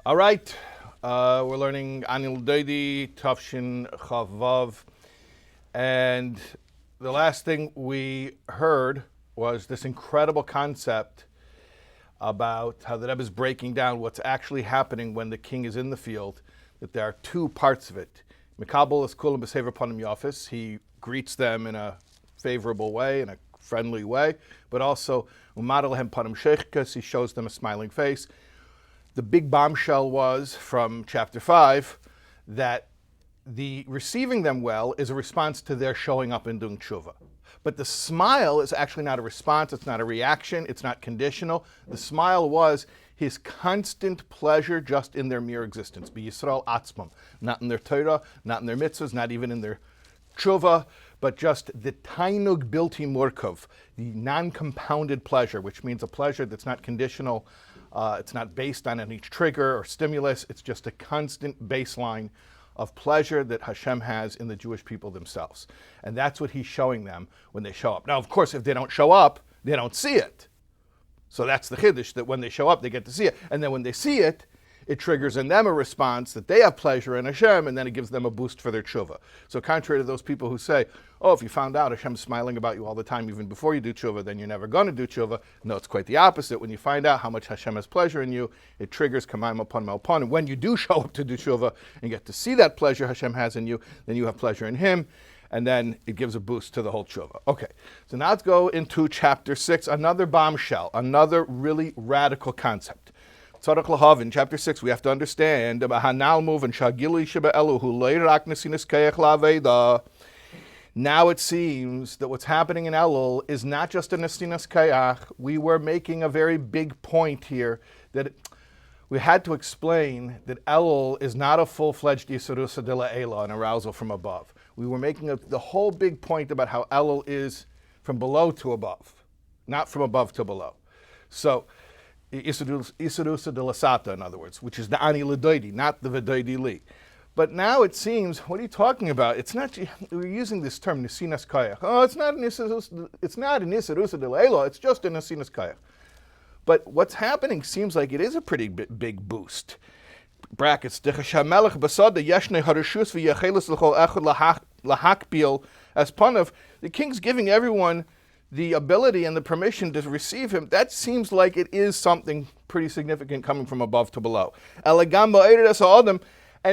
All right, we're learning Anil Deidi, Tafshin Chavav, and the last thing we heard was this incredible concept about how the Rebbe is breaking down what's actually happening when the king is in the field, that there are two parts of it. Mikabel is kulam b'sever panim yafis. He greets them in a favorable way, in a friendly way, but also umadal hem panim sheichkas. He shows them a smiling face. The big bombshell was from chapter 5 that the receiving them well is a response to their showing up and doing tshuva. But the smile is actually not a response, it's not a reaction, it's not conditional. The smile was his constant pleasure just in their mere existence. Be Yisrael atzmam, not in their Torah, not in their mitzvahs, not even in their tshuva, but just the tainug bilti murkov, the non-compounded pleasure, which means a pleasure that's not conditional. It's not based on any trigger or stimulus. It's just a constant baseline of pleasure that Hashem has in the Jewish people themselves. And that's what he's showing them when they show up. Now, of course, if they don't show up, they don't see it. So that's the chiddush, that when they show up, they get to see it. And then when they see it, it triggers in them a response that they have pleasure in Hashem, and then it gives them a boost for their tshuva. So contrary to those people who say, oh, if you found out Hashem's smiling about you all the time, even before you do tshuva, then you're never going to do tshuva. No, it's quite the opposite. When you find out how much Hashem has pleasure in you, it triggers kamayim upon malpon. And when you do show up to do tshuva and get to see that pleasure Hashem has in you, then you have pleasure in Him, and then it gives a boost to the whole tshuva. Okay, so now let's go into chapter 6, another bombshell, another really radical concept. In chapter 6, we have to understand now it seems that what's happening in Elul is not just a nesinas kayach. We were making a very big point here that we had to explain that Elul is not a full-fledged yisarusa de la Eila, an arousal from above. We were making the whole big point about how Elul is from below to above, not from above to below. So, Isarusa de Lasata, in other words, which is the Ani L'Doidi, not the V'Doidi Li. But now it seems, what are you talking about? It's not, we're using this term, Nesinas Kayach. Oh, it's not an Isarusa de L'Elo, it's just a Nesinas Kayach. But what's happening seems like it is a pretty big boost. Brackets, Dechashamelech Basada Yeshne Harishus V'Yechelis L'Chol Echad Lahakbil, as Panav, the king's giving everyone the ability and the permission to receive him. That seems like it is something pretty significant coming from above to below. And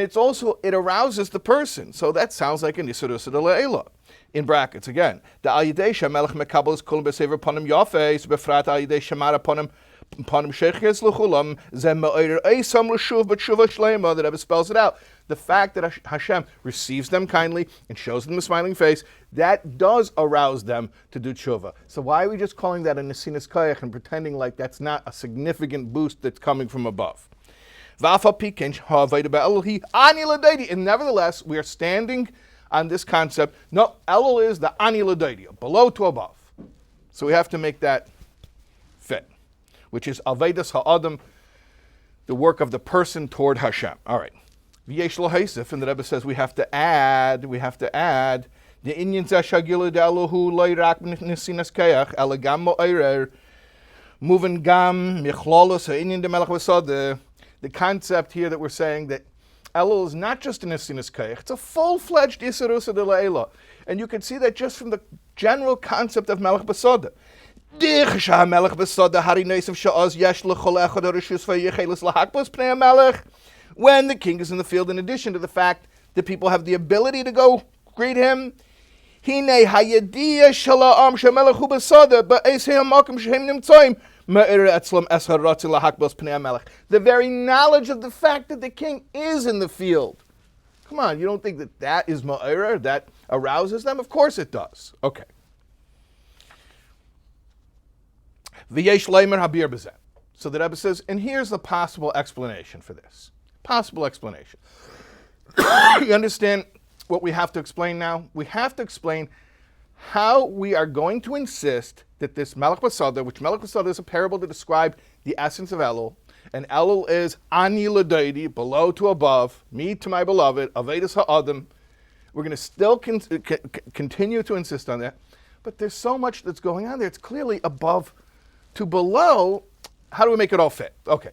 it's also, it arouses the person. So that sounds like an Yisurusa de Le'ela. In brackets again. The Ayidesha Melech Mekabel Kulam Besever Ponim Yafes, Befrat Ayideh Shamara Ponim Sheches Luchulam, Zem Ma'ir Eisam L'Shuv, but Shuva Shlema, that Rebbe spells it out. The fact that Hashem receives them kindly and shows them a smiling face, that does arouse them to do tshuva. So why are we just calling that a nesinas kayach and pretending like that's not a significant boost that's coming from above? And nevertheless, we are standing on this concept. No, Elul is the ani l'doidi, below to above. So we have to make that fit, which is avedas ha'adam, the work of the person toward Hashem. All right. V'yesh lo haisif, and the Rebbe says we have to add, the inyan zeshagilu de'eluhu lo'irak nesinas kayach, elegam mo'erer, moving gam, michlolus ha'inyan de melech v'sodeh. The concept here that we're saying that Elul is not just an nesinas kayach, it's a full-fledged isarusa de la'ela. And you can see that just from the general concept of melech v'sodeh. When the king is in the field, in addition to the fact that people have the ability to go greet him, the very knowledge of the fact that the king is in the field. Come on, you don't think that is ma'ira, that arouses them? Of course it does. Okay. So the Rebbe says, and here's the possible explanation for this. Possible explanation. You understand what we have to explain now? We have to explain how we are going to insist that this Melech Basada, which Melech Basada is a parable to describe the essence of Elul, and Elul is Ani L'Doidi, below to above, me to my beloved, Avedis Ha'adam. We're going to still continue to insist on that, but there's so much that's going on there. It's clearly above to below. How do we make it all fit? Okay.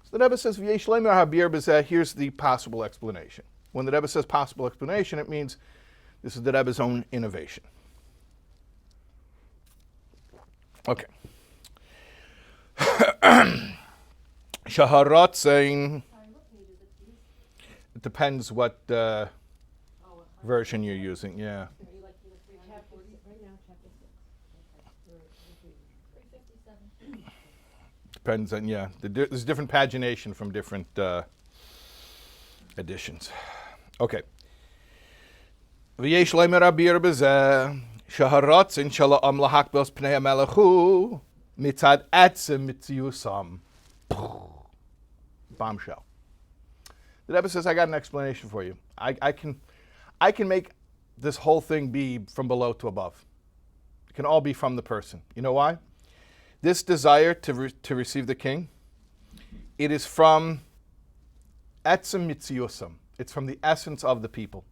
So the Rebbe says, "V'yesh leimer habir b'zeh." Here's the possible explanation. When the Rebbe says possible explanation, it means this is the Rebbe's own innovation. Okay. Shaharatzain. It depends what version you're using. Yeah. Depends on, yeah. There's different pagination from different editions. Okay. V'yesh leimer abir b'zeh shaharatzin shala'am lahakbos pnei hamelechu mitzad etzem mitziusam. Bombshell. The Rebbe says, I got an explanation for you. I can make this whole thing be from below to above. It can all be from the person. You know why? This desire to receive the king, it is from etzem mitziusam. It's from the essence of the people.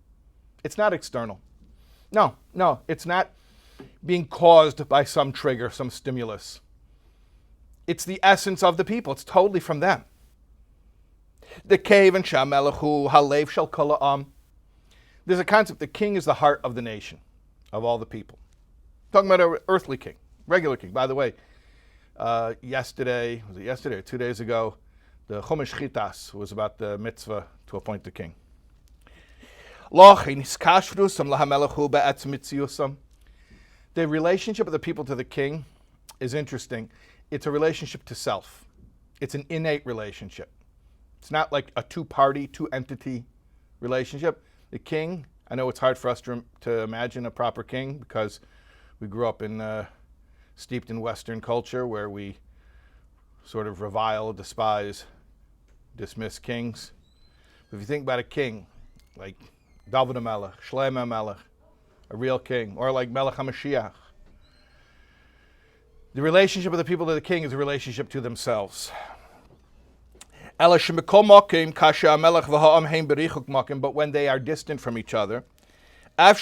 It's not external. No, it's not being caused by some trigger, some stimulus. It's the essence of the people. It's totally from them. The cave and Shamelechu, Halev Shal Kol Ha'am. There's a concept, the king is the heart of the nation, of all the people. Talking about an earthly king, regular king. By the way, yesterday or 2 days ago, the Chumash Chitas was about the mitzvah to appoint the king. The relationship of the people to the king is interesting. It's a relationship to self. It's an innate relationship. It's not like a two-party, two-entity relationship. The king, I know it's hard for us to imagine a proper king because we grew up steeped in Western culture where we sort of revile, despise, dismiss kings. But if you think about a king, like David HaMelech, Shlomo HaMelech, a real king, or like Melech HaMashiach, the relationship of the people to the king is a relationship to themselves. But when they are distant from each other, what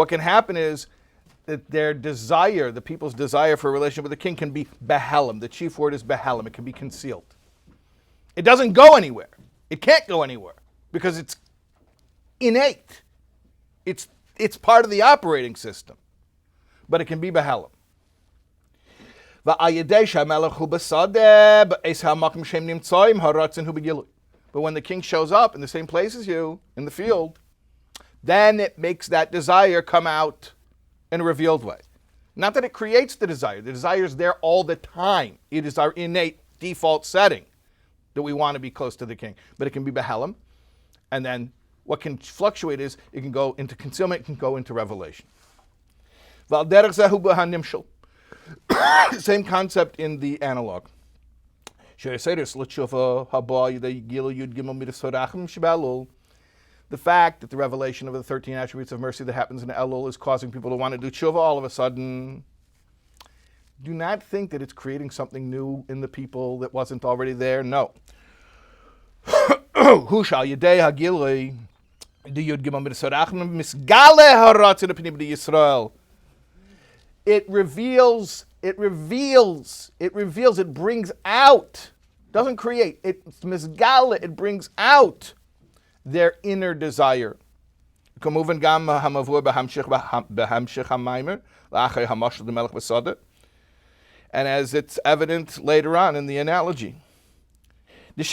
can happen is that their desire, the people's desire for a relationship with the king, can be behelm. The chief word is behelm. It can be concealed. It doesn't go anywhere. It can't go anywhere because it's innate. It's part of the operating system. But it can be behelm. But when the king shows up in the same place as you, in the field, then it makes that desire come out in a revealed way. Not that it creates the desire. The desire is there all the time. It is our innate default setting that we want to be close to the king. But it can be behelm. And then what can fluctuate is it can go into concealment, it can go into revelation. Same concept in the analog. The fact that the revelation of the 13 attributes of mercy that happens in Elul is causing people to want to do tshuva all of a sudden. Do not think that it's creating something new in the people that wasn't already there. No. It reveals, it brings out, doesn't create, it's misgale, it brings out their inner desire. And as it's evident later on in the analogy. The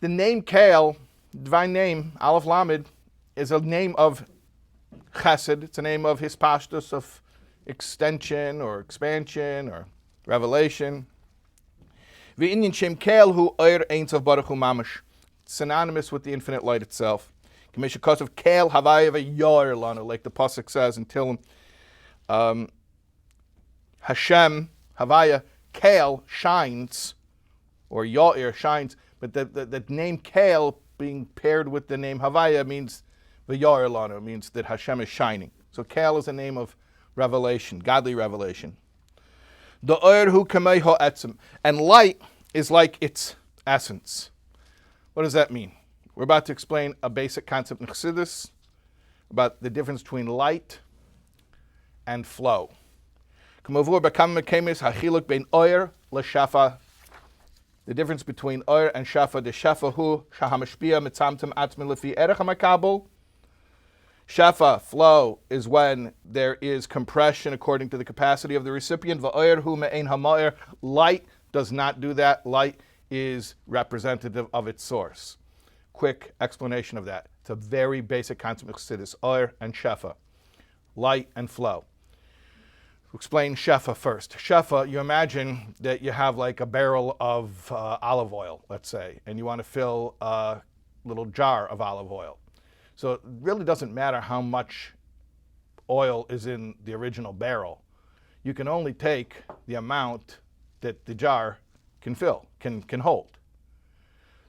name Kael, divine name, Aleph Lamed, is a name of chesed. It's a name of hispashtus, of extension or expansion or revelation. V'inyan shem Kael hu oir ein sof baruch hu mamash. Synonymous with the infinite light itself. K'mishakos of Kael havaya v'yor lanu, like the pasuk says in Tehillim. Hashem havaya Kael shines, or Yair shines, but the name Kael being paired with the name Havaya means v'yor lanu, means that Hashem is shining. So Kael is a name of revelation, godly revelation. The oir hu kamei ha'etzem, and light is like its essence. What does that mean? We're about to explain a basic concept in Chassidus about the difference between light and flow. The difference between oir and shafa, the shafa hu shahamashpia mitzamtem atzmi lefi erech hamakabel. Shafa, flow, is when there is compression according to the capacity of the recipient. Va'oir hu me'ein ha'ma'ir. Light does not do that. Light is representative of its source. Quick explanation of that. It's a very basic concept of Chassidus. Oir and shafa, light and flow. Explain shefa first. Shefa, you imagine that you have like a barrel of olive oil, let's say, and you want to fill a little jar of olive oil. So it really doesn't matter how much oil is in the original barrel. You can only take the amount that the jar can fill, can hold.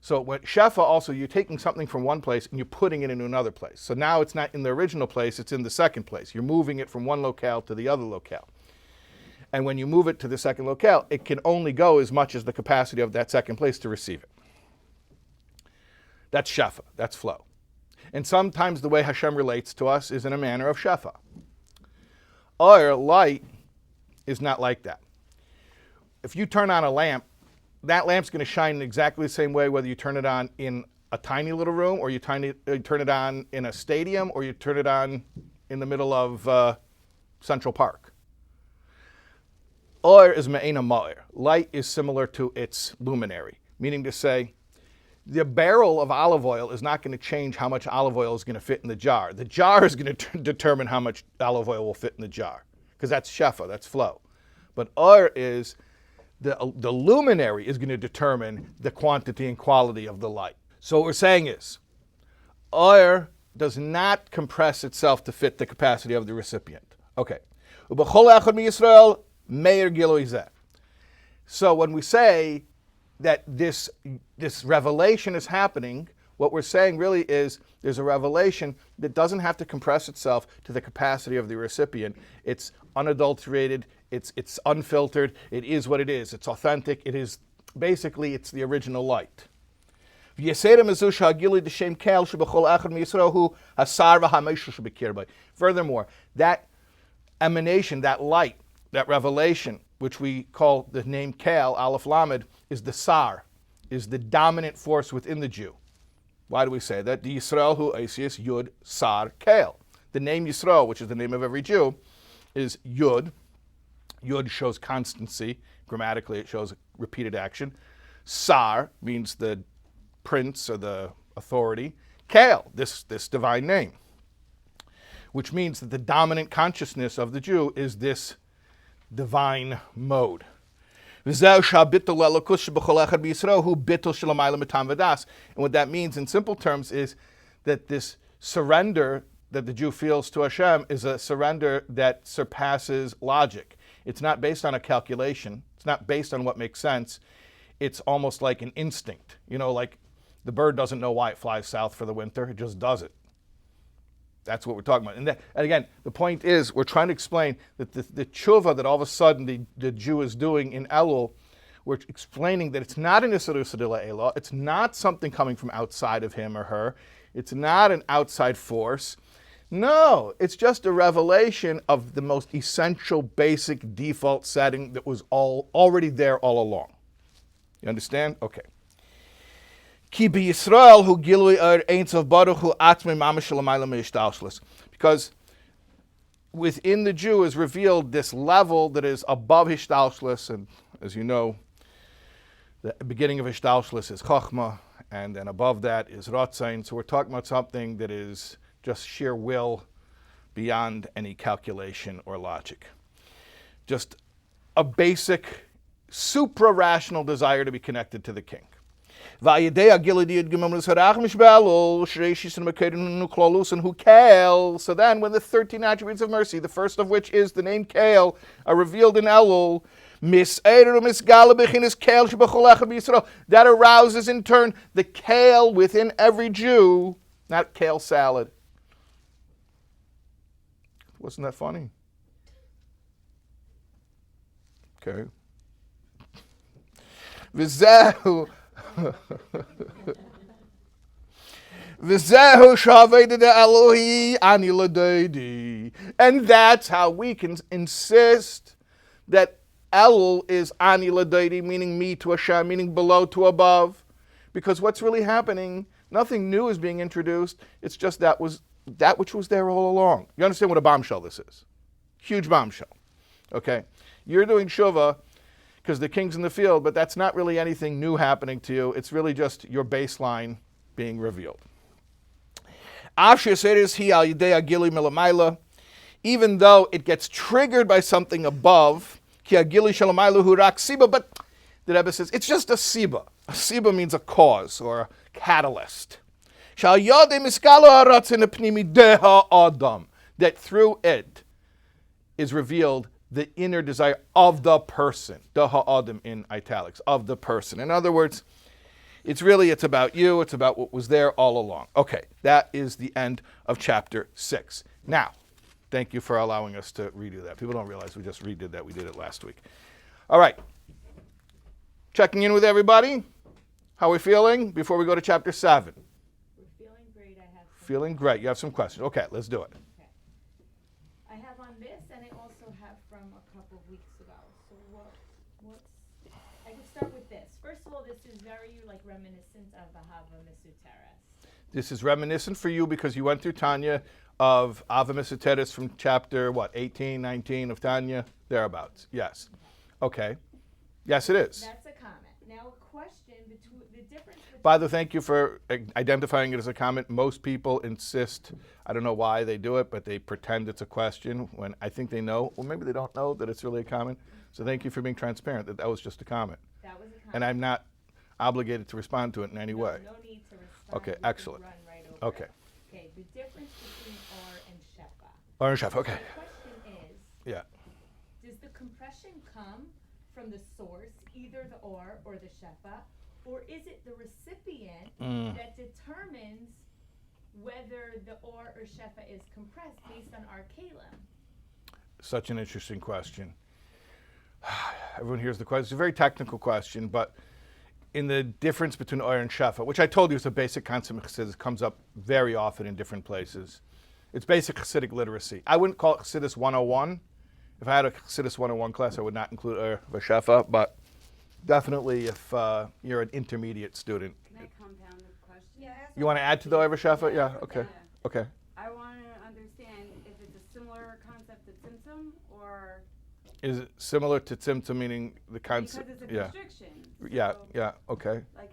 So when shefa also, you're taking something from one place and you're putting it into another place. So now it's not in the original place, it's in the second place. You're moving it from one locale to the other locale. And when you move it to the second locale, it can only go as much as the capacity of that second place to receive it. That's shefa, that's flow. And sometimes the way Hashem relates to us is in a manner of shefa. Or light is not like that. If you turn on a lamp, that lamp's going to shine in exactly the same way whether you turn it on in a tiny little room or you turn it on in a stadium or you turn it on in the middle of Central Park. Oir is me'ena ma'ir. Light is similar to its luminary, meaning to say the barrel of olive oil is not going to change how much olive oil is going to fit in the jar. The jar is going to determine how much olive oil will fit in the jar because that's shefa, that's flow. But oir is the luminary is going to determine the quantity and quality of the light. So what we're saying is, oir does not compress itself to fit the capacity of the recipient. Okay. So when we say that this revelation is happening, what we're saying really is there's a revelation that doesn't have to compress itself to the capacity of the recipient. It's unadulterated, it's unfiltered, it is what it is, it's authentic, it is basically it's the original light. Furthermore, that emanation, that light, that revelation, which we call the name Kael, Aleph Lamed, is the Sar, is the dominant force within the Jew. Why do we say that? The Yisrael hu Eisius Yud Sar Kael. The name Yisrael, which is the name of every Jew, is Yud. Yud shows constancy. Grammatically, it shows repeated action. Sar means the prince or the authority. Kael, this divine name, which means that the dominant consciousness of the Jew is this divine mode. And what that means in simple terms is that this surrender that the Jew feels to Hashem is a surrender that surpasses logic. It's not based on a calculation. It's not based on what makes sense. It's almost like an instinct. You know, like the bird doesn't know why it flies south for the winter. It just does it. That's what we're talking about. And again, the point is, we're trying to explain that the tshuva that all of a sudden the Jew is doing in Elul, we're explaining that it's not an Isser Usadilla Elah, it's not something coming from outside of him or her, it's not an outside force. No, it's just a revelation of the most essential, basic default setting that was already there all along. You understand? Okay. Because within the Jew is revealed this level that is above Hishtalshlis, and as you know, the beginning of Hishtalshlis is Chochmah, and then above that is Ratzain. So we're talking about something that is just sheer will beyond any calculation or logic. Just a basic, supra-rational desire to be connected to the King. So then when the 13 attributes of mercy, the first of which is the name Kael, are revealed in Elul, that arouses in turn the Kael within every Jew, not kale salad. Wasn't that funny? Okay. V'zehu shaved Elohi ani l'deidi. And that's how we can insist that Elul is ani l'deidi, meaning me to Hashem, meaning below to above. Because what's really happening, nothing new is being introduced. It's just that which was there all along. You understand what a bombshell this is? Huge bombshell. Okay? You're doing shuvah because the king's in the field, but that's not really anything new happening to you. It's really just your baseline being revealed. Even though it gets triggered by something above, but the Rebbe says it's just a siba. A siba means a cause or a catalyst. That through it is revealed the inner desire of the person. The ha'adam in italics, of the person. In other words, it's about you. It's about what was there all along. Okay, that is the end of chapter 6. Now, thank you for allowing us to redo that. People don't realize we just redid that. We did it last week. All right. Checking in with everybody. How are we feeling before we go to chapter 7? We're feeling great. Feeling great. You have some questions. Okay, let's do it. Okay. I have on this, and I also have from a couple of weeks ago. So I can start with this. First of all, this is very reminiscent of Ahava Mesuteres. This is reminiscent for you because you went through Tanya of Ahava Mesuteres from chapter, 18, 19 of Tanya? Thereabouts. Yes. Okay. Yes, it is. That's a comment. Now, a question between the difference between... By the way, thank you for identifying it as a comment. Most people insist, I don't know why they do it, but they pretend it's a question when I think they know, or maybe they don't know that it's really a comment. So thank you for being transparent that was just a comment. That was a comment. And I'm not obligated to respond to it in any way. No need to respond. Okay, We excellent. can run right over Okay. it. Okay, the difference between or and shefa. Orange chef, okay. The question is, Yeah. does the compression come from the source, either the or the shefa, or is it the recipient that determines whether the or shefa is compressed based on our kalim? Such an interesting question. Everyone hears the question. It's a very technical question, but in the difference between Oyer and Shefa, which I told you is a basic concept in Chassidus, comes up very often in different places. It's basic Chassidic literacy. I wouldn't call it Chassidus 101. If I had a Chassidus 101 class, I would not include Oyer or Shefa, but definitely if you're an intermediate student. Can I compound the question? Yeah. You want to add to the Oyer or Shefa? Yeah, okay. Okay. I want to understand if it's a similar concept to symptom or... Is it similar to Tzimtzum, meaning the concept? Because it's a constriction. Yeah, So, yeah, okay. Like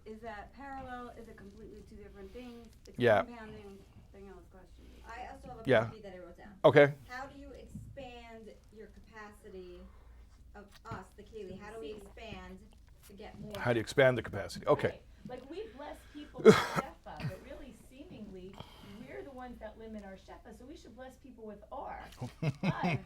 is that parallel? Is it completely two different things? It's Yeah. compounding thing else question. I also have a Yeah. question that I wrote down. Okay. How do you expand your capacity of us, the Keli? How do we expand to get more? How do you expand the capacity? Okay. Right. Like we bless people with shefa, but really seemingly we're the ones that limit our shefa, so we should bless people with R. But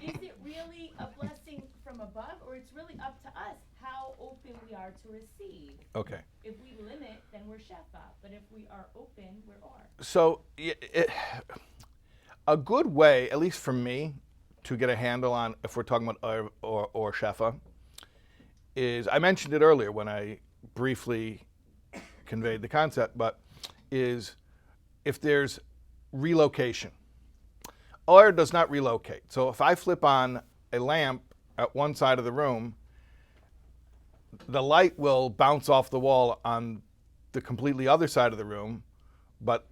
is it really a blessing from above, or it's really up to us how open we are to receive? Okay. If we limit, then we're shefa, but if we are open, we're R. So a good way, at least for me, to get a handle on if we're talking about or Shefa, is, I mentioned it earlier when I briefly conveyed the concept, but is if there's relocation. Or does not relocate. So if I flip on a lamp at one side of the room, the light will bounce off the wall on the completely other side of the room, but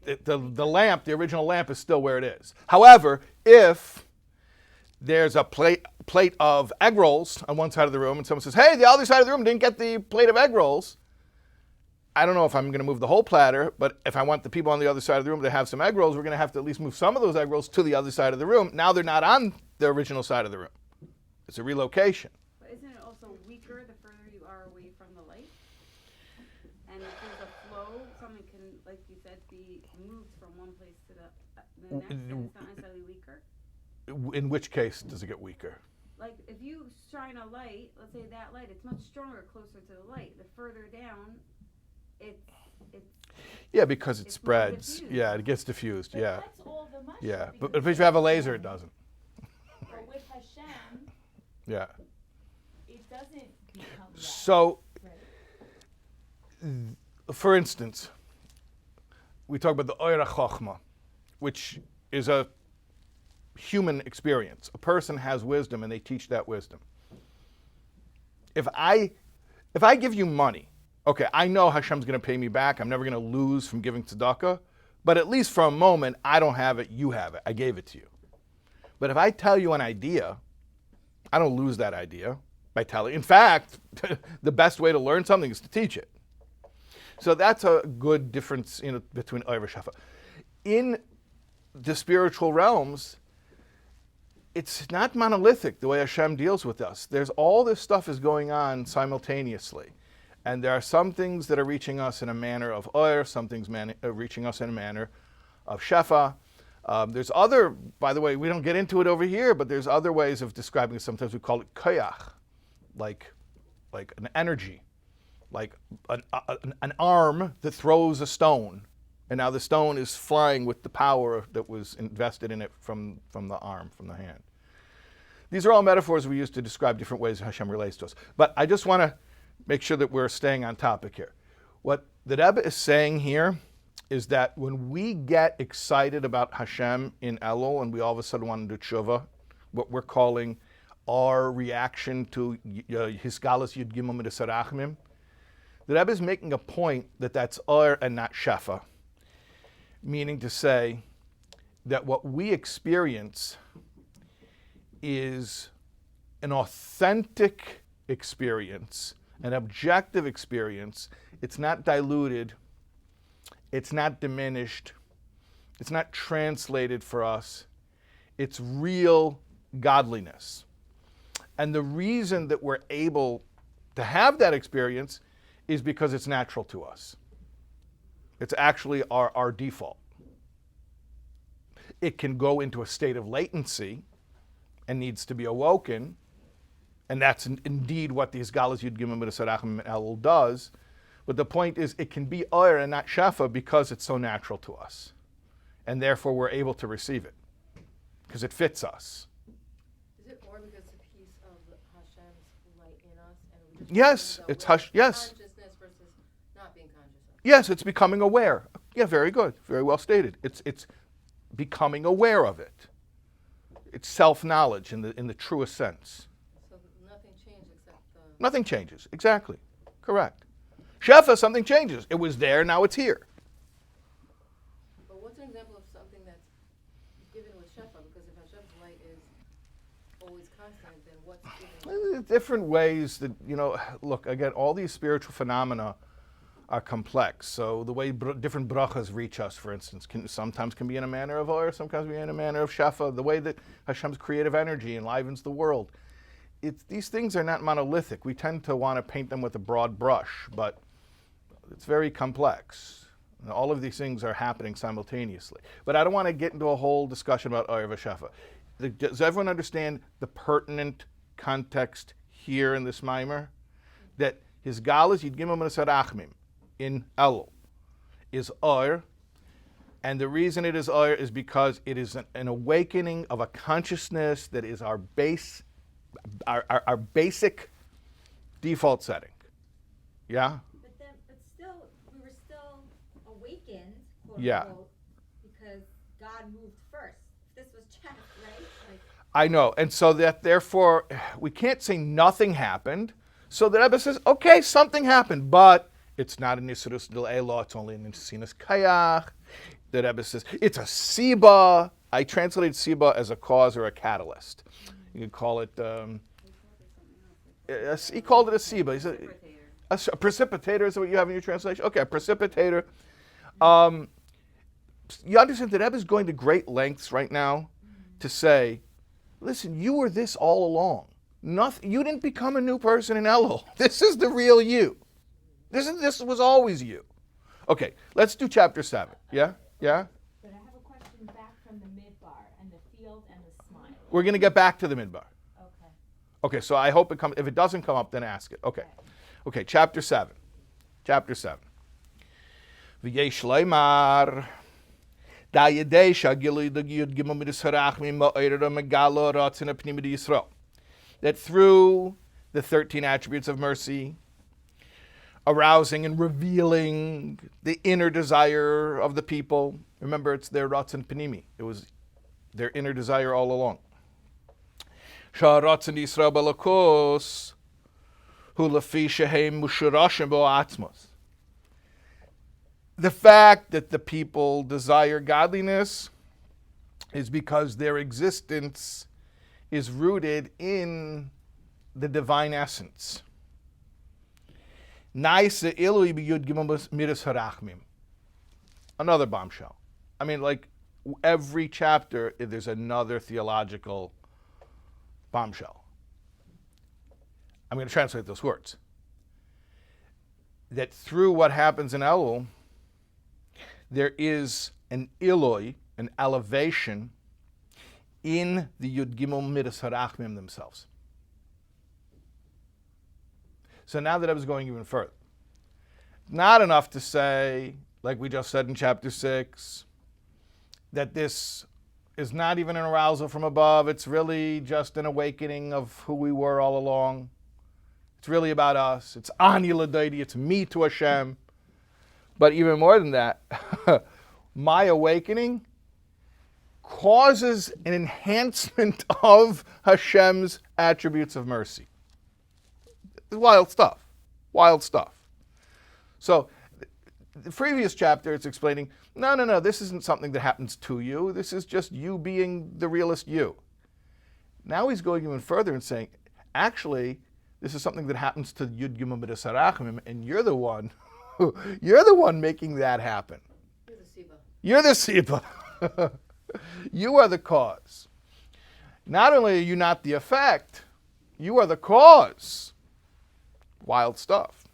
the lamp, the original lamp, is still where it is. However, if there's a plate of egg rolls on one side of the room and someone says, hey, the other side of the room didn't get the plate of egg rolls, I don't know if I'm going to move the whole platter, but if I want the people on the other side of the room to have some egg rolls, we're going to have to at least move some of those egg rolls to the other side of the room. Now they're not on the original side of the room. It's a relocation. But isn't it also weaker the further you are away from the light? And if there's a flow, something can, like you said, be moved from one place to the next, and it's not necessarily weaker? In which case does it get weaker? Like if you shine a light, let's say that light, it's much stronger closer to the light. The further down, it's Yeah, because it It's more spreads. diffused. Yeah, it gets diffused. But Yeah. that's all the mushroom. Yeah. But because if you have a laser, it doesn't. But with Hashem, Yeah. it doesn't become that. So Right. For instance, we talk about the Oira Chochma, which is a human experience. A person has wisdom and they teach that wisdom. If I give you money, okay, I know Hashem's going to pay me back. I'm never going to lose from giving tzedakah, but at least for a moment, I don't have it, you have it. I gave it to you. But if I tell you an idea, I don't lose that idea by telling. In fact, the best way to learn something is to teach it. So that's a good difference between Oir v'Shefa. In the spiritual realms, it's not monolithic the way Hashem deals with us. There's all this stuff is going on simultaneously. And there are some things that are reaching us in a manner of Oir, some things reaching us in a manner of Shefa. There's other, by the way, we don't get into it over here, but there's other ways of describing it. Sometimes we call it koyach, like an energy, like an arm that throws a stone. And now the stone is flying with the power that was invested in it from the arm, from the hand. These are all metaphors we use to describe different ways Hashem relates to us. But I just want to make sure that we're staying on topic here. What the Rebbe is saying here is that when we get excited about Hashem in Elul and we all of a sudden want to do tshuva, what we're calling our reaction to Hisgalas Yud Gimel Midas Harachmim, the Rebbe is making a point that that's Or and not Shefa. Meaning to say that what we experience is an authentic experience, an objective experience. It's not diluted, it's not diminished, it's not translated for us. It's real godliness. And the reason that we're able to have that experience is because it's natural to us. It's actually our default. It can go into a state of latency and needs to be awoken, and that's indeed what the Hisgalas Yud Gimel Midas Harachmim and Elul does. But the point is, it can be Oir and not Shefa because it's so natural to us, and therefore we're able to receive it because it fits us. Is it more because it's a piece of Hashem's light in us, and we just Yes, it's yes. Consciousness versus not being conscious of. Yes, it's becoming aware. Yeah, very good. Very well stated. It's becoming aware of it. It's self-knowledge in the truest sense. So nothing changed except the. Nothing changes. Exactly. Correct. Shefa, something changes. It was there, now it's here. But what's an example of something that's given with Shefa? Because if Hashem's light is always constant, then what's given? Different ways that, look, again, all these spiritual phenomena are complex. So the way different brachas reach us, for instance, sometimes can be in a manner of Or, sometimes be in a manner of Shefa. The way that Hashem's creative energy enlivens the world. These things are not monolithic. We tend to want to paint them with a broad brush, but it's very complex. All of these things are happening simultaneously. But I don't want to get into a whole discussion about Or v'Shefa. Does everyone understand the pertinent context here in this maamar? That Hisgalas Yud Gimel Midas Harachmim in Elul is Or, and the reason it is Or is because it is an awakening of a consciousness that is our basic default setting. Yeah? But still, we were still awakened, quote Yeah. unquote, because God moved first. This was checked, right? I know, and so that therefore we can't say nothing happened. So the Rebbe says, okay, something happened, but it's not an Yisrus del Elah, it's only an Sinus Kayach. The Rebbe says, it's a Siba. I translated Siba as a cause or a catalyst. You could call it, he called it a Siba. He said, a precipitator is what you have in your translation? Okay, a precipitator. You understand that Rebbe is going to great lengths right now to say, listen, you were this all along. You didn't become a new person in Elul. This is the real you. This was always you. Okay, let's do chapter 7. Yeah? Yeah? But I have a question back from the midbar and the field and the smile. We're going to get back to the midbar. Okay. Okay, so I hope it comes. If it doesn't come up, then ask it. Okay. Okay, chapter 7. Chapter 7. V'yesh leimar. Da yedei shagilui d'yud gimel midas harachmim ma'orah megalo ratzon hapnimi d'Yisrael. That through the 13 attributes of mercy, arousing and revealing the inner desire of the people. Remember, it's their ratzon panimi. It was their inner desire all along. Sha'aratzon Yisrael balakos hu lefi shehem mushurashim bo'atzmos. The fact that the people desire godliness is because their existence is rooted in the divine essence. Another bombshell. I mean, like every chapter, there's another theological bombshell. I'm going to translate those words. That through what happens in Elul, there is an Eloi, an elevation in the Yud Gimel Midas Harachmim themselves. So now that I was going even further, not enough to say, like we just said in chapter 6, that this is not even an arousal from above. It's really just an awakening of who we were all along. It's really about us. It's Ani L'Daidi. It's me to Hashem. But even more than that, my awakening causes an enhancement of Hashem's attributes of mercy. It's wild stuff. Wild stuff. So the previous chapter, it's explaining, no, this isn't something that happens to you. This is just you being the realest you. Now he's going even further and saying, actually, this is something that happens to Yud Gimel Midas Harachmim, and you're the one making that happen. You're the Siba. You are the cause. Not only are you not the effect, you are the cause. Wild stuff.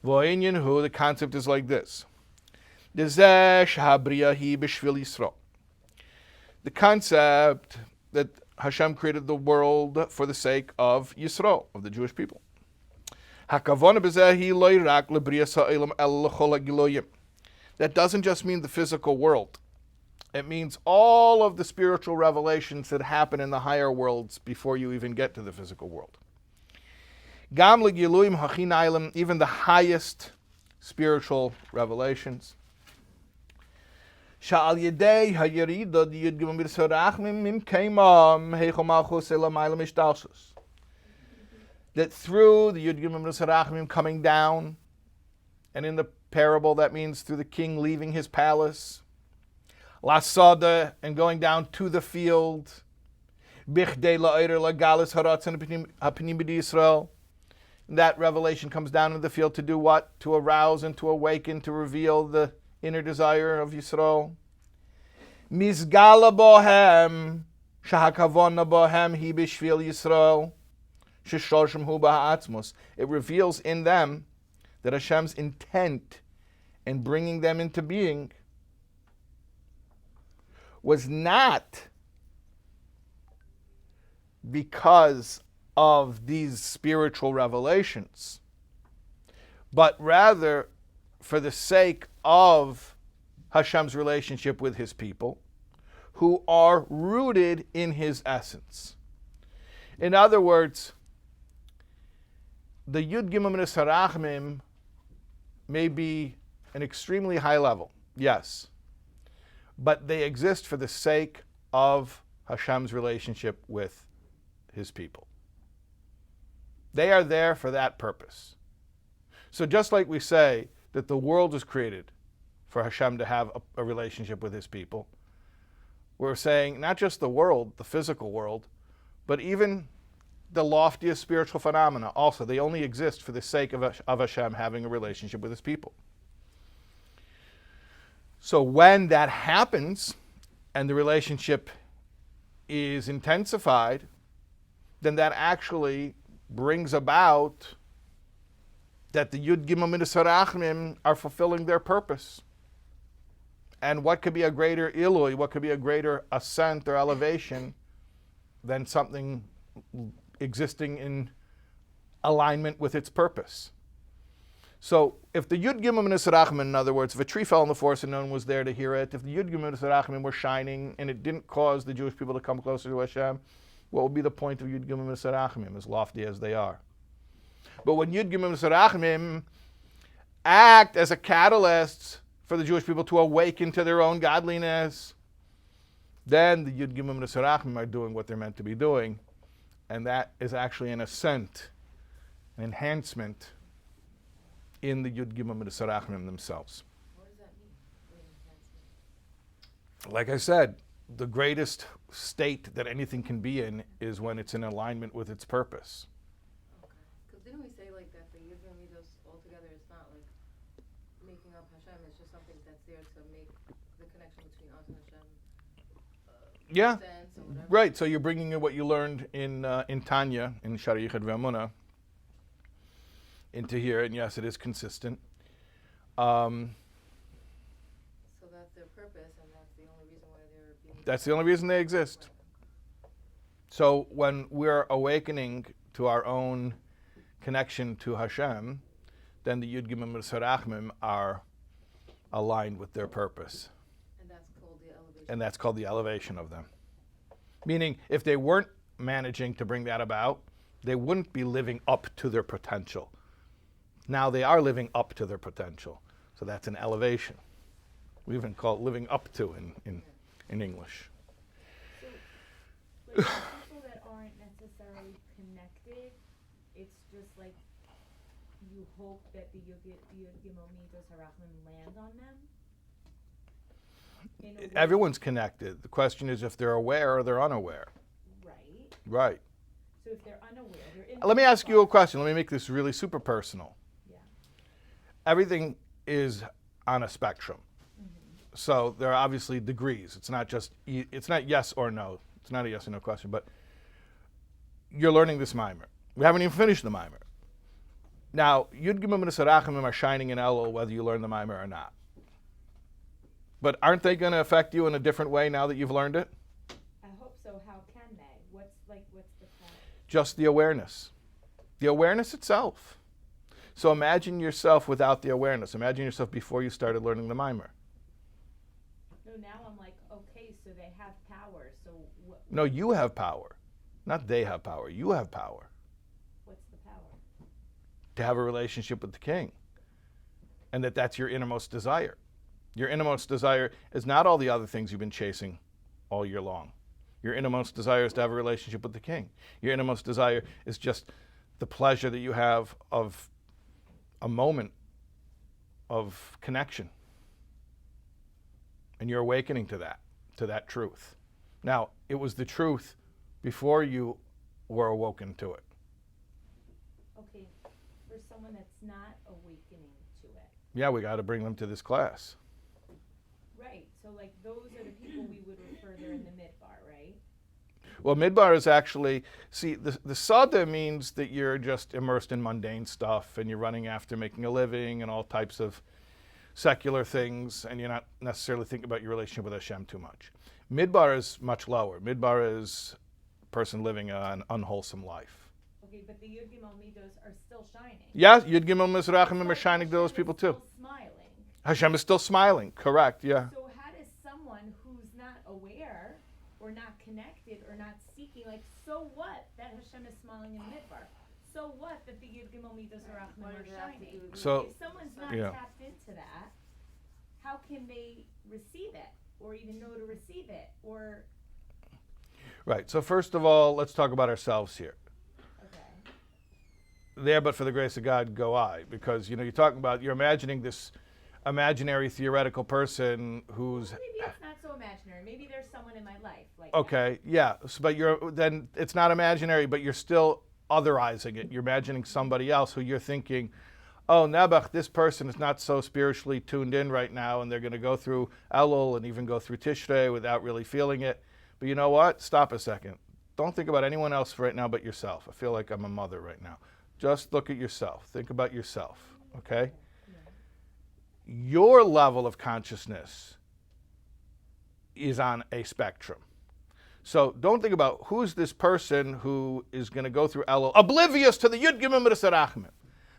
The concept is like this. The concept that Hashem created the world for the sake of Yisrael, of the Jewish people. That doesn't just mean the physical world. It means all of the spiritual revelations that happen in the higher worlds before you even get to the physical world. Even the highest spiritual revelations. That through the Yud Gimel Midas Harachmim coming down, and in the parable that means through the king leaving his palace, Lasada, and going down to the field, Bichdei la'orer lagalis haratzon hapanim b'di Yisrael. That revelation comes down in the field to do what? To arouse and to awaken, to reveal the inner desire of Yisrael. Mizgala bohem, shahakavona bohem hi b'shvil Yisrael, sheshoshem hu ba'atzmos. It reveals in them that Hashem's intent in bringing them into being was not because of these spiritual revelations, but rather for the sake of Hashem's relationship with his people, who are rooted in his essence. In other words, the Yud Gimel Midas Harachmim may be an extremely high level, yes, but they exist for the sake of Hashem's relationship with his people. They are there for that purpose. So just like we say that the world was created for Hashem to have a relationship with his people, we're saying not just the world, the physical world, but even the loftiest spiritual phenomena also. They only exist for the sake of Hashem having a relationship with his people. So when that happens and the relationship is intensified, then that actually brings about that the Yud Gimel Midas Harachmim are fulfilling their purpose. And what could be a greater Ilui, what could be a greater ascent or elevation than something existing in alignment with its purpose? So if the Yud Gimel Midas Harachmim, in other words, if a tree fell in the forest and no one was there to hear it, if the Yud Gimel Midas Harachmim were shining and it didn't cause the Jewish people to come closer to Hashem, what would be the point of Yud Gimel Midas Harachmim, as lofty as they are? But when Yud Gimel Sarachmim act as a catalyst for the Jewish people to awaken to their own godliness, then the Yud Gimel Sarachmim are doing what they're meant to be doing. And that is actually an ascent, an enhancement in the Yud Gimel Sarachmim themselves. What does that mean? An enhancement? Like I said, the greatest state that anything can be in is when it's in alignment with its purpose. Okay. Because didn't we say like that the Yud Midos altogether is not like making up Hashem, it's just something that's there to make the connection between us and Hashem Yeah, sense or whatever? right. So you're bringing in what you learned in Tanya, in Shari Yichud Ve'amunah, into here, and yes, it is consistent. So that's their purpose, and that's the only reason why they're being. That's the only reason they exist. So when we're awakening to our own connection to Hashem, then the Yud Gimel Sarachmim are aligned with their purpose. And that's called the elevation. And that's called the elevation of them. Meaning, if they weren't managing to bring that about, they wouldn't be living up to their potential. Now they are living up to their potential. So that's an elevation. We even call it living up to in English. So, like, people that aren't necessarily connected, it's just like you hope that the Yud Gimel Midos Harachmim land on them? In a way- Everyone's connected. The question is if they're aware or they're unaware. Right. Right. So if they're unaware, they're in. Let me ask you a question. Let me make this really super personal. Yeah. Everything is on a spectrum. So there are obviously degrees. It's not just, it's not yes or no. It's not a yes or no question, but you're learning this maamar. We haven't even finished the maamar. Now, Yud Gimel Sarachmim are shining in Elul whether you learn the maamar or not. But aren't they going to affect you in a different way now that you've learned it? I hope so. How can they? What's the point? Just the awareness. The awareness itself. So imagine yourself without the awareness. Imagine yourself before you started learning the maamar. No, now I'm like, okay, so they have power. So what? No, you have power. Not they have power. You have power What's the power? to have a relationship with the King. And that's your innermost desire. Your innermost desire is not all the other things you've been chasing all year long. Your innermost desire is to have a relationship with the King. Your innermost desire is just the pleasure that you have of a moment of connection. And you're awakening to that truth. Now, it was the truth before you were awoken to it. Okay, for someone that's not awakening to it. Yeah, we got to bring them to this class. Right, so like those are the people we would refer there in the midbar, right? Well, midbar is actually, see, the sada means that you're just immersed in mundane stuff and you're running after making a living and all types of secular things, and you're not necessarily thinking about your relationship with Hashem too much. Midbar is much lower. Midbar is a person living an unwholesome life. Okay, but the Yud Gimel Midos are still shining. Yeah, Yud Gimel Mizrachim are shining to those people too. Still smiling. Hashem is still smiling, correct, yeah. So how does someone who's not aware or not connected or not seeking, like, so what that Hashem is smiling in the midbar? So what that the Yud Gimel Midos Harachmim What are does it have to shining? do with So- If someone's not Yeah. tapped into that, how can they receive it or even know to receive it? Or, Right, so first of all, let's talk about ourselves here. okay, There, but for the grace of God, go I. Because, you're talking about, you're imagining this imaginary theoretical person who's, maybe it's not so imaginary. Maybe there's someone in my life like okay, yeah, but then it's not imaginary, but you're still otherizing it. You're imagining somebody else who you're thinking, oh, Nebuch, this person is not so spiritually tuned in right now, and they're going to go through Elul and even go through Tishrei without really feeling it. But you know what? Stop a second. Don't think about anyone else right now but yourself. I feel like I'm a mother right now. Just look at yourself. Think about yourself, okay? Your level of consciousness is on a spectrum. So don't think about who's this person who is going to go through Elul, oblivious to the Yud Gimel Midas Harachmim.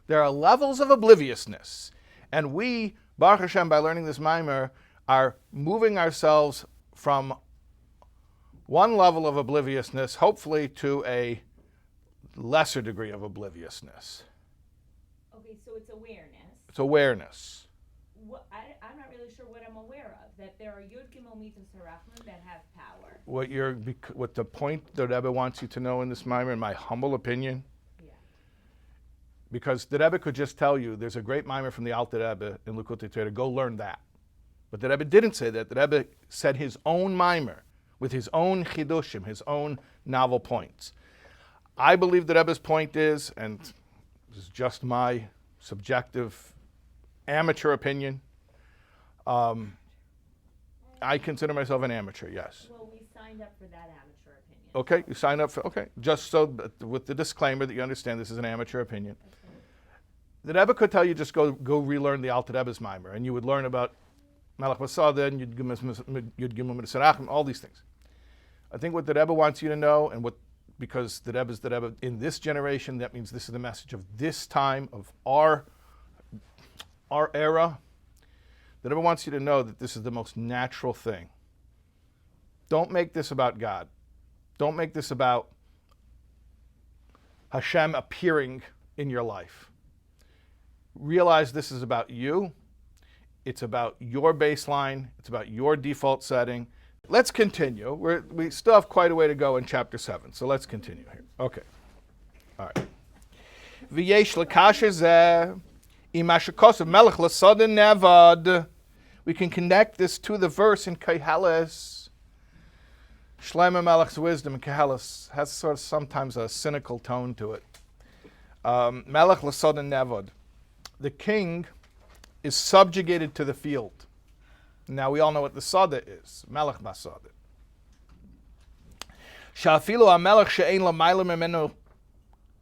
There are levels of obliviousness. And we, Baruch Hashem, by learning this maamar, are moving ourselves from one level of obliviousness, hopefully, to a lesser degree of obliviousness. Okay, so it's awareness. It's awareness. I'm not really sure what I'm aware of. That there are Yud Gimel Mitzvos Harachman that have power. What the point the Rebbe wants you to know in this maamar, in my humble opinion, Yeah. because the Rebbe could just tell you there's a great maamar from the Alter Rebbe in Likutei Torah, go learn that. But the Rebbe didn't say that. The Rebbe said his own maamar with his own chidushim, his own novel points. I believe the Rebbe's point is, and this is just my subjective amateur opinion, I consider myself an amateur, yes. Well, we signed up for that amateur opinion. Okay, you sign up for, okay, just so with the disclaimer that you understand this is an amateur opinion. The Rebbe could tell you just go relearn the Alter Rebbe's maamar, and you would learn about Melech Masada and Yud Gimel Mitzvos, all these things. I think what the Rebbe wants you to know, and because the Rebbe is the Rebbe in this generation, that means this is the message of this time, of our era. The Rebbe wants you to know that this is the most natural thing. Don't make this about God. Don't make this about Hashem appearing in your life. Realize this is about you. It's about your baseline. It's about your default setting. Let's continue. We still have quite a way to go in chapter 7, so let's continue here. Okay. All right. V'yesh l'kasher zeh ima shekosav melech l'sodin nevad. We can connect this to the verse in Koheles. Shlomo Melech's wisdom in Koheles has sort of sometimes a cynical tone to it. Melech l'sodin nevad. The king is subjugated to the field. Now we all know what the sada is. Melech basada. Sha'afilu ha'melech she'ein l'mayla memenu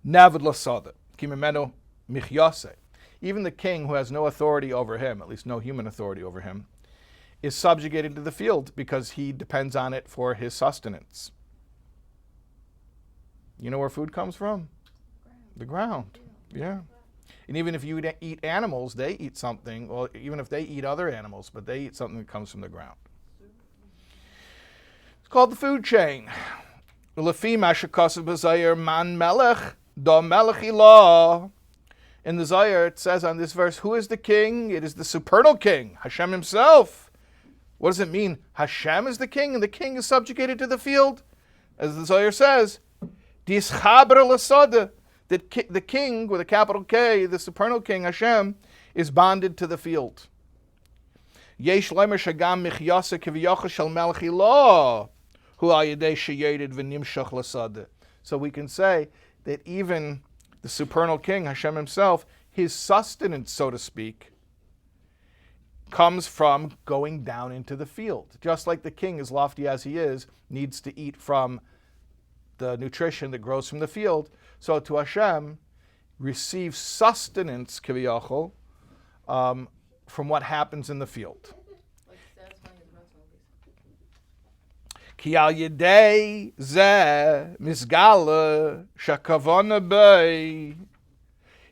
nevad l'sada. Ki memenu michyase. Even the king who has no authority over him, at least no human authority over him, is subjugated to the field because he depends on it for his sustenance. You know where food comes from? The ground. Yeah. And even if you eat animals, they eat something. Well, even if they eat other animals, but they eat something that comes from the ground. It's called the food chain. Lefi mashakasav b'zayir man melech da melech ilah. In the Zayar, it says on this verse, who is the king? It is the supernal king, Hashem himself. What does it mean? Hashem is the king, and the king is subjugated to the field? As the Zayar says, dischaber l'sada. That the king, with a capital K, the supernal king, Hashem, is bonded to the field. Yesh lemer shagam michyasa kiviyachah shel melech ilah, hu al yedei sheyedid v'nimshach l'sada. So we can say that even the supernal king, Hashem himself, his sustenance, so to speak, comes from going down into the field. Just like the king, as lofty as he is, needs to eat from the nutrition that grows from the field, so to Hashem receives sustenance, kiviyachol, from what happens in the field. Like satisfying his mental needs. Ki al yedei zeh misgala shakavona bei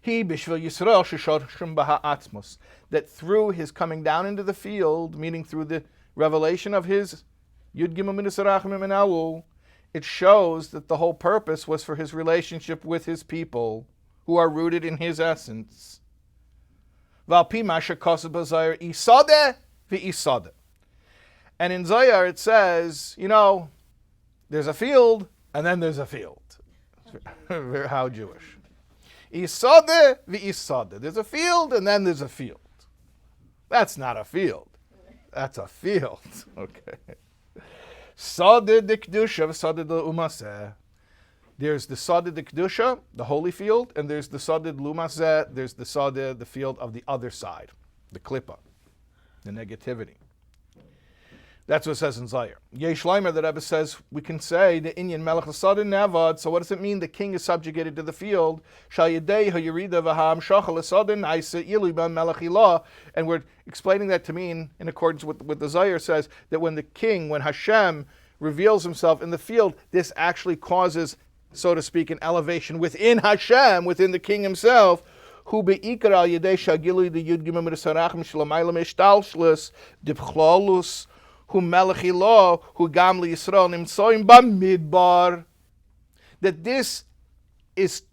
he b'shvil Yisrael sheshorshim b'ha'atzmos. That through his coming down into the field, meaning through the revelation of his Yud Gimel Midas Rachamim and Elul, it shows that the whole purpose was for his relationship with his people, who are rooted in his essence. Valpi masha kosav b'zayir isade v'isade. And in Zayar it says, there's a field, and then there's a field. How Jewish. Isade v'isade. There's a field, and then there's a field. That's not a field. That's a field. Okay. Sada de Kedusha, Sada de Umaseh. There's the Sada de Kedusha, the holy field, and there's the Sada de Umaseh, there's the Sada, the field of the other side, the Klippa, the negativity. That's what it says in Zayar. Yesh Leimer, the Rebbe says, we can say the Inyan Melech Sada Nevad. So what does it mean? The king is subjugated to the field. Shal Yedei HaYerida V'Ha'am Shachal Sada Naisa Ilu Ben Melech Ilah. And we're explaining that to mean, in accordance with what the Zayar says, that when Hashem reveals himself in the field, this actually causes, so to speak, an elevation within Hashem, within the king himself. Hu be'ikar al Yedei Shagilu the Yud Gimel Midas Harachim Shalamayla Mishtalshlus Dipchlolus Hu Melech Ilah, Hu Gam Yisrael Nimsoim Bamidbar. That this is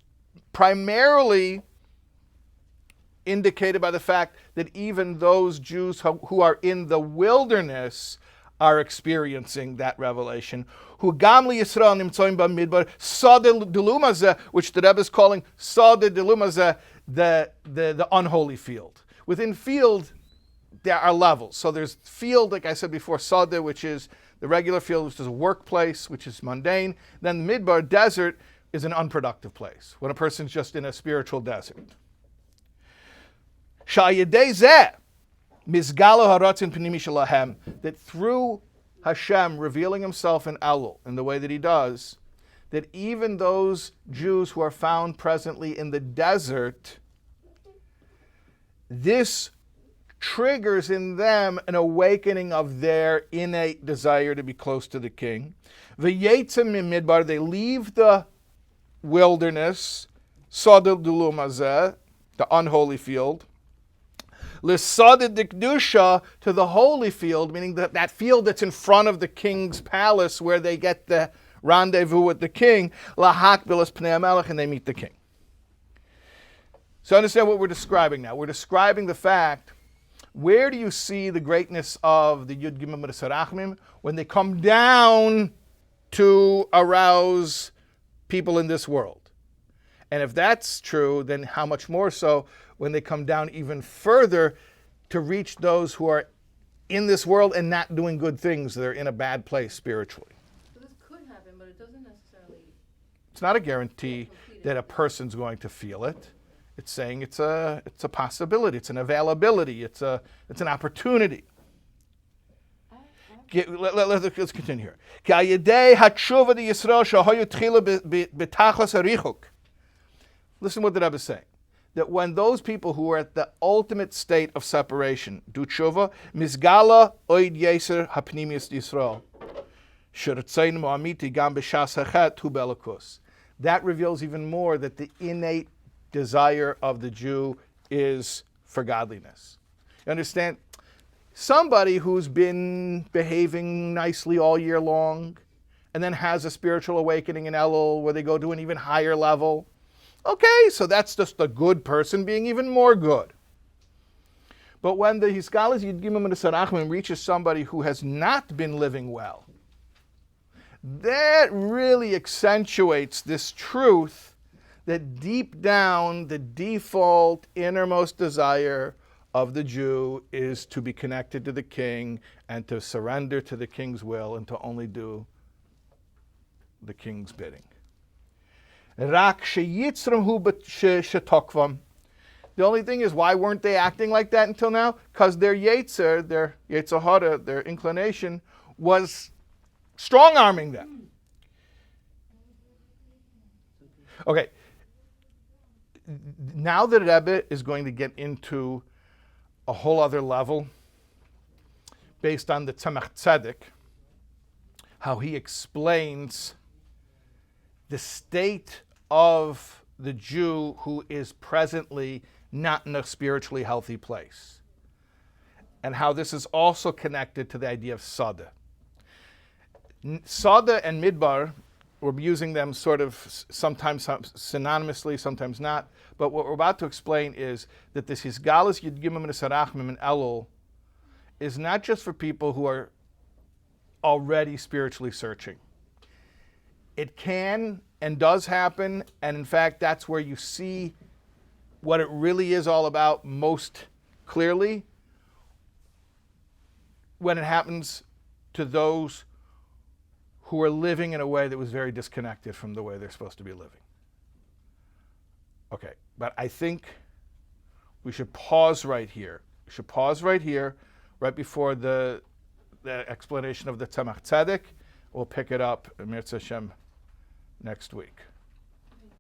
primarily indicated by the fact that even those Jews who are in the wilderness are experiencing that revelation. Who gamli Yisrael nimtzoim b'midbar sada delumazeh, which the Rebbe is calling sada delumazeh, the unholy field. Within field, there are levels. So there's field, like I said before, sada, which is the regular field, which is a workplace, which is mundane. Then the midbar, desert, is an unproductive place, when a person's just in a spiritual desert. That through Hashem revealing himself in Elul in the way that he does, that even those Jews who are found presently in the desert, this triggers in them an awakening of their innate desire to be close to the king. They leave the wilderness, the unholy field, to the holy field, meaning that field that's in front of the king's palace where they get the rendezvous with the king, and they meet the king. So understand what we're describing now. We're describing the fact, where do you see the greatness of the Yud Gimel Mitzarachmim? When they come down to arouse people in this world. And if that's true, then how much more so when they come down even further to reach those who are in this world and not doing good things. They're in a bad place spiritually. So this could happen, but it doesn't necessarily... It's not a guarantee that a person's going to feel it. It's saying it's a possibility, it's an availability, it's an opportunity. Let's continue here. Listen what the Rebbe is saying. That when those people who are at the ultimate state of separation do tshuva, misgala oid yeser hapnimius Yisrael, sheretzayin mo'amiti gam b'shas hachet hu belakus. That reveals even more that the innate desire of the Jew is for godliness. You understand? Somebody who's been behaving nicely all year long and then has a spiritual awakening in Elul where they go to an even higher level. Okay, so that's just a good person being even more good. But when the Hiskalas Yud Gimel Mitzarachmim reaches somebody who has not been living well, that really accentuates this truth that deep down the default innermost desire of the Jew is to be connected to the king and to surrender to the king's will and to only do the king's bidding. The only thing is, why weren't they acting like that until now? Because their Yetzer, their Yetzer Hara, their inclination, was strong-arming them. Okay. Now the Rebbe is going to get into a whole other level based on the Tzemach Tzedek, how he explains the state of the Jew who is presently not in a spiritually healthy place, and how this is also connected to the idea of Sada. Sada and Midbar, we're using them sort of sometimes synonymously, sometimes not, but what we're about to explain is that this Hisgalas Yud Gimel Mitzarachmim and Elul is not just for people who are already spiritually searching. It can and does happen, and in fact, that's where you see what it really is all about most clearly, when it happens to those who are living in a way that was very disconnected from the way they're supposed to be living. Okay, but I think we should pause right here. We should pause right here, right before the explanation of the Tzemach Tzedek. We'll pick it up, Mir Hashem, next week.